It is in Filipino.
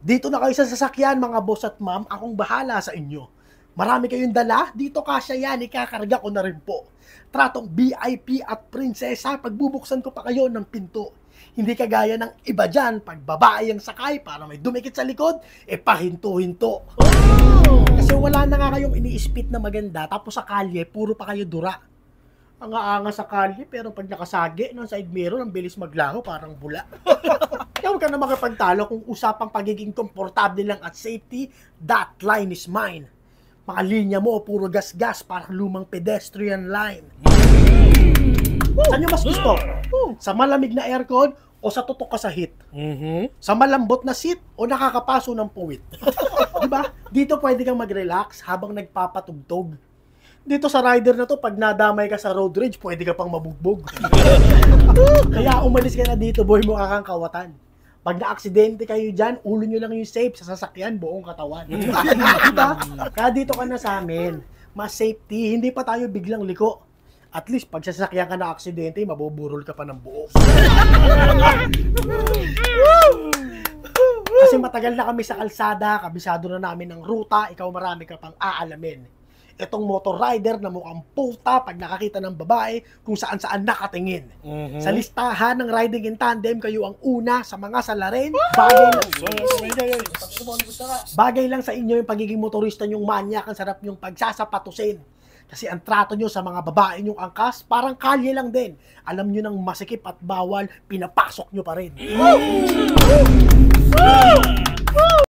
Dito na kayo sa sasakyan, mga boss at ma'am. Akong bahala sa inyo. Marami kayong dala, dito kasya yan, ikakarga ko na rin po. Tratong VIP at prinsesa, pagbubuksan ko pa kayo ng pinto. Hindi kagaya ng iba dyan, pag babae ang sakay para may dumikit sa likod, pahinto-hinto. Kasi wala na nga kayong iniispit na maganda, tapos sa kalye, puro pa kayo dura. Ang aanga sa kalye, pero pag nakasagi ng side mirror, ang bilis maglaho, parang bula. Kaya huwag ka na makapagtalo kung usapang pagiging komportable lang at safety, that line is mine. Mga linya mo, puro gas-gas, parang lumang pedestrian line. Saan nyo mas gusto? Sa malamig na aircon o sa tutok ka sa heat? Sa malambot na seat o nakakapaso ng puwit? Diba? Dito pwede kang mag-relax habang nagpapatugtog. Dito sa rider na to, pag nadamay ka sa road rage, pwede ka pang mabugbog. Kaya umalis ka na dito, boy, mukha kang kawatan. Pag na-aksidente kayo dyan, ulo nyo lang yung safe sa sasakyan, buong katawan. Diba? Kaya dito ka na sa amin. Mas safety, hindi pa tayo biglang liko. At least, pag sasakyan ka na-aksidente, mabuburol ka pa ng buo. Kasi matagal na kami sa kalsada, kabisado na namin ng ruta, ikaw marami ka pang aalamin. Itong motor rider na mukhang puta pag nakakita ng babae kung saan-saan nakatingin. Sa listahan ng riding in tandem, kayo ang una sa mga salarin. Bagay lang sa inyo yung pagiging motorista nyong manyak, ang sarap nyong pagsasapatusin. Kasi ang trato nyo sa mga babae nyong angkas, parang kalye lang din. Alam nyo nang masikip at bawal, pinapasok nyo pa rin.